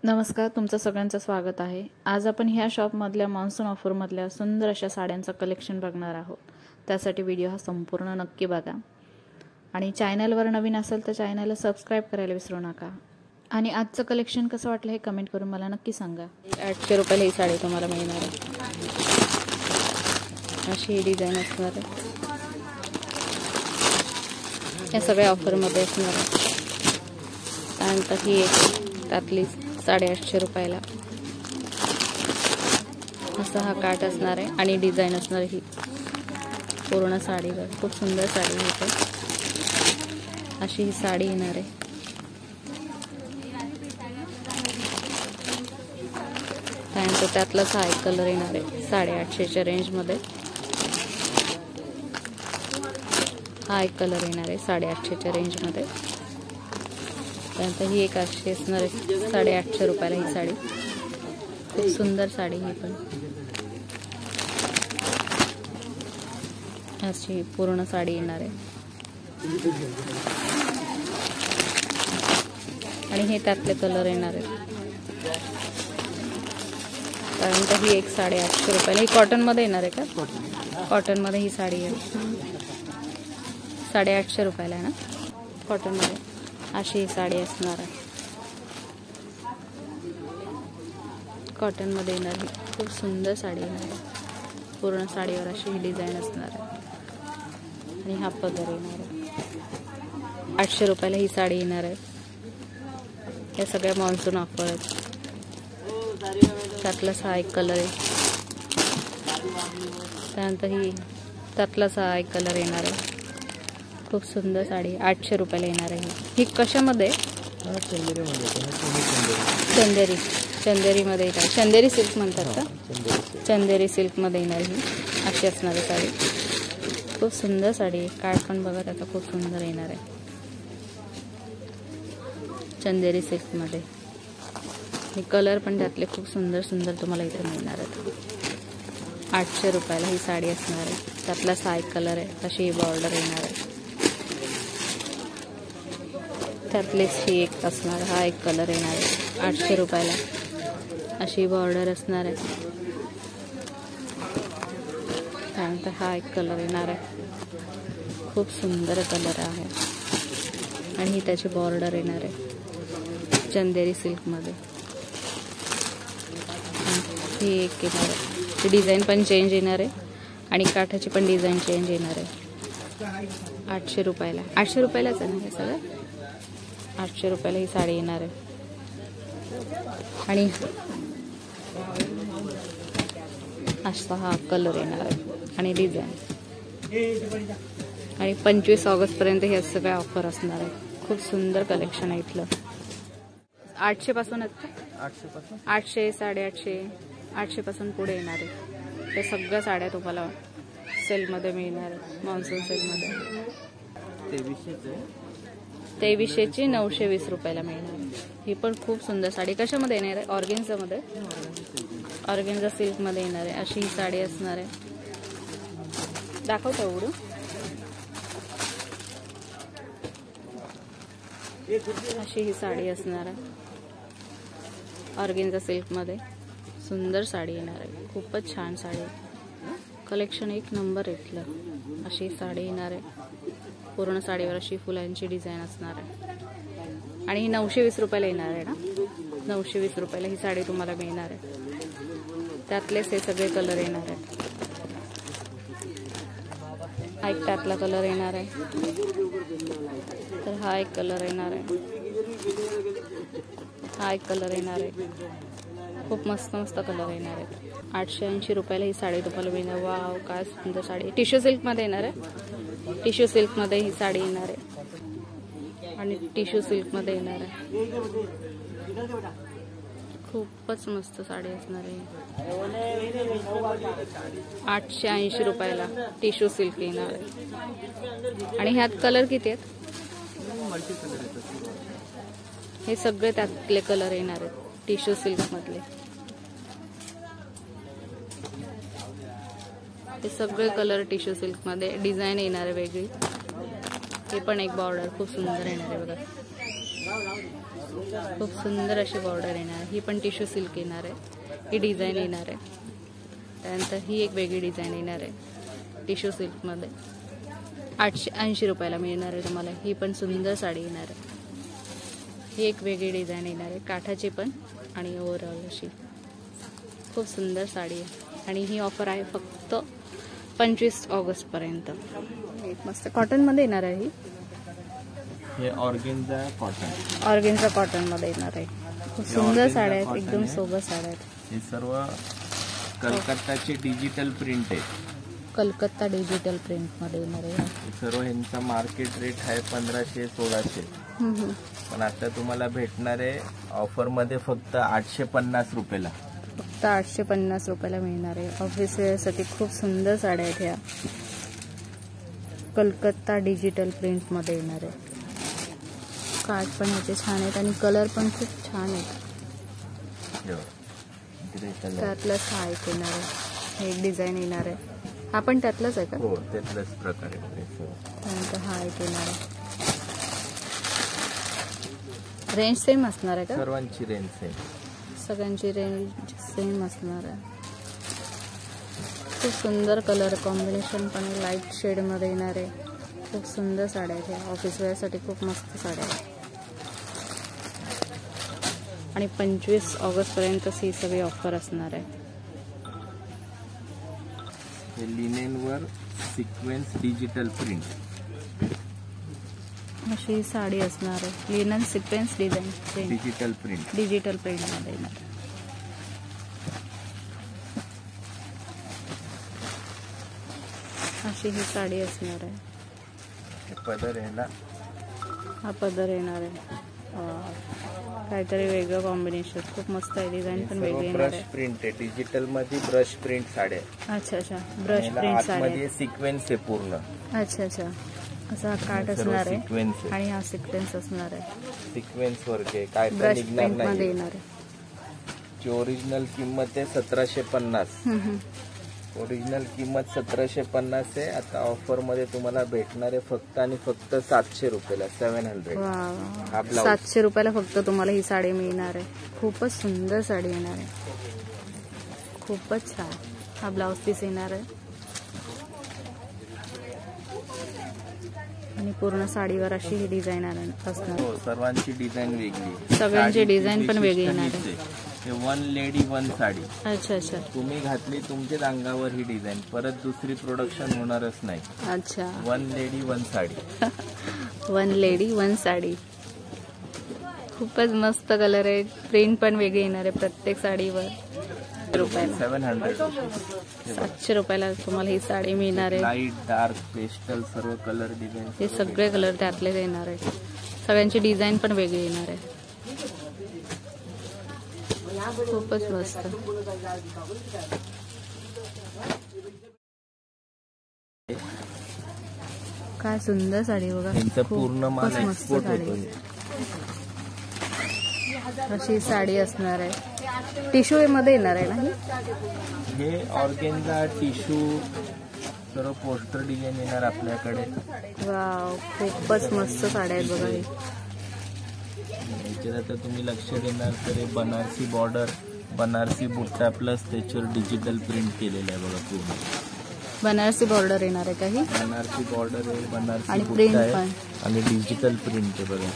नमस्कार, तुमचं सगळ्यांचं स्वागत आहे। आज आपण ह्या शॉपमधल्या मान्सून ऑफरमधल्या सुंदर अशा साड्यांचं कलेक्शन बघणार आहोत। त्यासाठी व्हिडिओ हा संपूर्ण नक्की बघा आणि चॅनलवर नवीन असेल तर चॅनलला सबस्क्राइब करायला विसरू नका। आणि आजचं कलेक्शन कसं वाटलं हे कमेंट करून मला नक्की सांगा। 800 रुपयाला ही साडी तुम्हाला मिळणार आहे। अशी डिझाइन असणार आहे। या सगळ्या ऑफरमध्ये असणार आहे। त्यानंतर ही एक त्यातली 850 रुपयाला असा हा काट असणार आहे आणि डिझाइन असणार ही पूर्ण साडीवर। खूप सुंदर साडी आहे। अशी ही साडी येणार आहे। त्यानंतर त्यातलाच हा एक कलर येणार आहे 850 च्या रेंज मध्ये। हा एक कलर येणार आहे 850 च्या रेंज मध्ये। त्यानंतर ही एक अशी असणार आहे 850 रुपयाला ही साडी। खूप सुंदर साडी ही पण। अशी पूर्ण साडी येणार आहे आणि हे त्यातले कलर येणार आहे। त्यानंतर ही एक 850 रुपयाला ही कॉटन मध्ये येणार आहे का? कॉटन मध्ये ही साडी आहे 850 रुपयाला आहे ना कॉटन मध्ये। अशी ही साडी असणार आहे कॉटन मध्ये येणार ही। खूप सुंदर साडी येणार आहे। पूर्ण साडीवर अशी ही डिझाइन असणार आहे आणि हा पदर येणार आहे। 800 रुपयाला ही साडी येणार आहे। या सगळ्या मान्सून ऑफर आहेत। त्यातलाच हा एक कलर आहे। त्यानंतर ही त्यातलाच हा एक कलर येणार आहे। खूप सुंदर साडी 800 रुपयाला येणार आहे। ही कशामध्ये? चंदेरी मध्ये येणार। चंदेरी सिल्क म्हणतात का? चंदेरी सिल्क मध्ये येणार ही अशी असणारी साडी। खूप सुंदर साडी आहे। काठ पण बघा त्याचा खूप सुंदर येणार आहे चंदेरी सिल्क मध्ये। हे कलर पण त्यातले खूप सुंदर सुंदर तुम्हाला इथे मिळणार आहेत। 800 रुपयाला ही साडी असणार आहे। त्यातला हा एक कलर आहे। अशी बॉर्डर येणार आहे। त्यातलेच ही एक असणार हा एक कलर येणार आहे 800 रुपयाला। अशी बॉर्डर असणार आहे। त्यानंतर हा एक कलर येणार आहे। खूप सुंदर कलर आहे आणि ही त्याची बॉर्डर येणार आहे चंदेरी सिल्क मध्ये। ही एक येणार आहे। डिझाइन पण चेंज येणार आहे आणि काठाची पण डिझाइन चेंज येणार आहे। 800 रुपयाला। 800 रुपयालाच आहे ना हे सगळं? 800 रुपयाला ही साडी येणार आहे आणि असा हा कलर येणार आहे आणि डिझाइन। आणि 25 ऑगस्ट पर्यंत हे सगळ्या ऑफर असणार आहे। खूप सुंदर कलेक्शन आहे इथलं। 800 पासून आहेत का? 800 850 800 पासून पुढे येणार आहे। हे सगळ्या साड्या तुम्हाला सेल मध्ये मिळणार आहे मान्सून सेल मध्ये। 2300 ची 920 रुपयाला मिळणार आहे। ही पण खूप सुंदर साडी कशामध्ये येणार आहे? ऑर्गेन्झा मध्ये। ऑर्गेन्झा सिल्क मध्ये येणार आहे। अशी ही साडी असणार आहे। दाखवतो उघडून। अशी ही साडी असणार आहे ऑर्गेन्झा सिल्क मध्ये। सुंदर साडी येणार आहे। खूपच छान साडी आहे। कलेक्शन एक नंबर इथलं। अशी साडी येणार आहे। पूर्ण साडीवर अशी फुलांची डिझाइन असणार आहे आणि ही 920 रुपयाला येणार आहे ना। 920 रुपयाला ही साडी तुम्हाला मिळणार आहे। त्यातलेच हे सगळे कलर येणार आहेत। हा एक त्यातला कलर येणार आहे। तर हा एक कलर येणार आहे। हा एक कलर येणार आहे। खूप मस्त मस्त कलर येणार आहेत। 880 रुपयाला ही साडी तुम्हाला मिळणार। वाव काय सुंदर साडी। टिश्यू सिल्क मध्ये येणार आहे। टिश्यू सिल्क मध्ये ही साडी येणार आहे आणि टिश्यू सिल्क मध्ये येणार आहे। खूपच मस्त साडी असणार आहे। 880 रुपयाला टिश्यू सिल्क येणार आहे आणि ह्यात कलर किती आहेत? हे सगळे त्यातले कलर येणार आहेत टिश्यू सिल्क मधले। हे सगळे कलर टिश्यू सिल्क मध्ये। डिझाइन येणार आहे वेगळी। हे पण एक बॉर्डर खूप सुंदर येणार आहे बघा। खूप सुंदर अशी बॉर्डर येणार आहे. ही पण टिश्यू सिल्क येणार आहे. ही डिझाईन येणार आहे. त्यानंतर ही एक वेगळी डिझाईन येणार आहे टिश्यू सिल्कमध्ये. 880 रुपयाला मिळणार आहे तुम्हाला. ही पण सुंदर साडी येणार आहे. ही एक वेगळी डिझाईन येणार आहे काठाची पण आणि ओव्हरऑल अशी खूप सुंदर साडी आहे. आणि ही ऑफर आहे फक्त 25 ऑगस्टपर्यंत. एक मस्त कॉटनमध्ये येणार आहे. हे ऑर्गेन्झा कॉटनमध्ये येणार आहे. खूप सुंदर साड्या आहेत, एकदम सोबर साड्या आहेत. हे सर्व कलकत्ताची डिजिटल प्रिंट आहे. कलकत्ता डिजिटल प्रिंटमध्ये येणार आहे. सर्व ह्यांचा मार्केट रेट आहे 1500-1600. पण आता तुम्हाला भेटणार आहे ऑफरमध्ये फक्त 850 रुपयाला. फक्त 850 रुपयाला मिळणार आहे. ऑफिस वेअरसाठी खूप सुंदर साड्या आहेत ह्या. कलकत्ता डिजिटल प्रिंटमध्ये येणार आहे. काठ पण ह्याचे छान आहेत आणि कलर पण खूप छान आहेत. त्यातलाच हा एक येणार आहे. हे एक डिझाईन येणार आहे. हा पण त्यातलाच आहे का? हो, त्यातलाच प्रकारे. त्यानंतर हा एक येणार आहे. रेंज सेम असणार आहे का? सर्वांची रेंज सेम. सगळ्यांची रेंज सेम असणार आहे. खूप सुंदर कलर कॉम्बिनेशन पण लाईट शेडमध्ये येणार आहे. खूप सुंदर साड्या आहेत ह्या. ऑफिस वेअरसाठी खूप मस्त साड्या आहेत. आणि 25 ऑगस्टपर्यंतच ही सगळी ऑफर असणार आहे. हे लिनेनवर सिक्वेन्स डिजिटल प्रिंट अशी साडी असणार आहे. लिनन सिक्वेन्स डिझाईन डिजिटल प्रिंटमध्ये येणार. अशी ही साडी असणार आहे. पदर ह्याला हा पदर येणार आहे. काहीतरी वेगळं कॉम्बिनेशन. खूप मस्त आहे. डिझाईन पण वेगळी येणार आहे. ब्रश प्रिंट आहे. डिजिटल मध्ये ब्रश प्रिंट साड्या. अच्छा. Brush print sari. सिक्वेन्स आहे पूर्ण. अच्छा. असा हा काठ असणार आहे आणि हा सिक्वेन्स असणार आहे. सिक्वेन्स वर्क आहे. काय ब्रश प्रिंट मध्ये येणार आहे. ची ओरिजिनल किंमत आहे 1750. ओरिजिनल किंमत 1750 आहे. आता ऑफर मध्ये तुम्हाला भेटणार आहे फक्त आणि फक्त 700 रुपयाला. 700. 700 रुपयाला फक्त तुम्हाला ही साडी मिळणार आहे. खूपच सुंदर साडी येणार आहे. खूपच छान. हा ब्लाउज पीस येणार आहे आणि पूर्ण साडीवर अशी ही डिझाईन असणार. सर्वांची डिझाईन वेगळी. सगळ्यांची डिझाइन पण वेगळी येणार आहे. One lady one sari. अच्छा. तुम्ही घातली तुमच्याच अंगावर ही डिझाईन. परत दुसरी प्रोडक्शन होणारच नाही. अच्छा. One lady one sari. One lady one sari. खूपच मस्त कलर आहे. प्रिंट पण वेगळी येणार आहे प्रत्येक साडीवर. 700 रुपयाला तुम्हाला ही साडी मिळणार आहे. लाईट डार्क पेस्टल सर्व कलर डिझाईन. हे सगळे कलर त्यातलेच येणार आहे. सगळ्यांची डिझाईन पण वेगळी येणार आहे. खूपच मस्त. काय सुंदर साडी बघा. पूर्ण माल एक्सपोर्ट होतो. अशी साडी असणार आहे. टिश्यू मध्ये येणार आहे ना हे ऑर्गेन्झा टिश्यू सर्व पोस्टर डिझाईन येणार आपल्याकडे. वाव, खूपच मस्त साड्या आहेत बघा. याच्यात आता तुम्ही लक्ष देणार तर बनारसी बॉर्डर, बनारसी बुट्टा प्लस त्याच्यावर डिजिटल प्रिंट केलेलं आहे बघा. पूर्ण बनारसी बॉर्डर येणार आहे काही. बनारसी बॉर्डर आहे, बनारसी आणि प्रिंट पण आणि डिजिटल प्रिंट आहे बघा.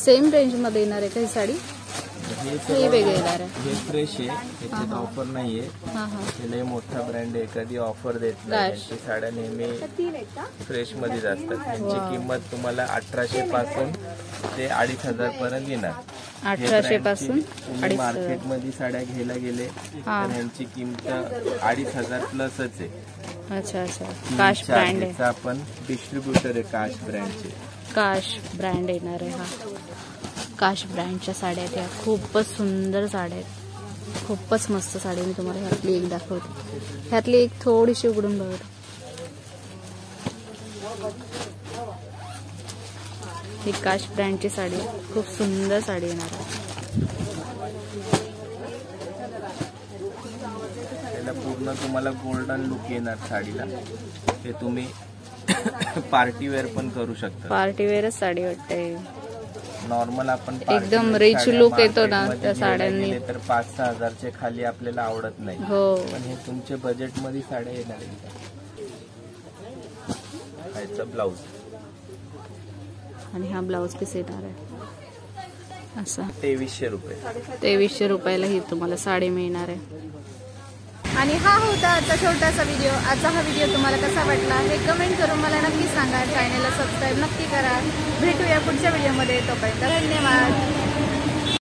सेम रेंज मध्ये येणार आहे काही साडी. हे वेगळे येणार आहे. हे फ्रेश आहे. याच्यात ऑफर नाहीये. हे मोठा ब्रँड आहे. कधी ऑफर देत नाही. त्यांची साड्या नेहमी फ्रेश मध्ये असतात. त्यांची किंमत तुम्हाला 1800 पासून ते 2500 पर्यंत येणार. 1800 पासून मार्केट मध्ये साड्या घ्यायला गेले तर ह्यांची किंमत 2500 प्लसच आहे. अच्छा. काश ब्रँड आहे. आपण डिस्ट्रीब्युटर आहे काश ब्रँडचे. काश ब्रँड येणार आहे. हा काश ब्रँडच्या साड्या त्या खूपच सुंदर साड्या आहेत. खूपच मस्त साडी. मी तुम्हाला ह्यातली एक दाखवते. ह्यातली एक थोडीशी उघडून बघा. ही काश ब्रँडची साडी खूप सुंदर साडी येणार आहे. त्याला पूर्ण तुम्हाला गोल्डन लुक येणार साडीला. ते तुम्ही पार्टी वेअर पण करू शकता. पार्टी वेअरच साडी वाटते. नॉर्मल आपण एकदम रिच लुक येतो ना त्या साड्यांनी. तर 5-6 हजारचे खाली आपल्याला आवडत नाही. हो, पण हे तुमच्या बजेट मध्ये साड्या येणार आहे. ब्लाउज आणि हा ब्लाउज पीस येणार आहे असा 2300 रुपये. 2300 रुपयाला ही तुम्हाला साडी मिळणार आहे. आणि हा होता आजचा छोटासा व्हिडिओ. आजचा हा व्हिडिओ तुम्हाला कसा वाटला हे कमेंट करून मला नक्की सांगा. चॅनलला सबस्क्राईब नक्की करा. भेटूया पुढच्या व्हिडिओमध्ये. तोपर्यंत धन्यवाद.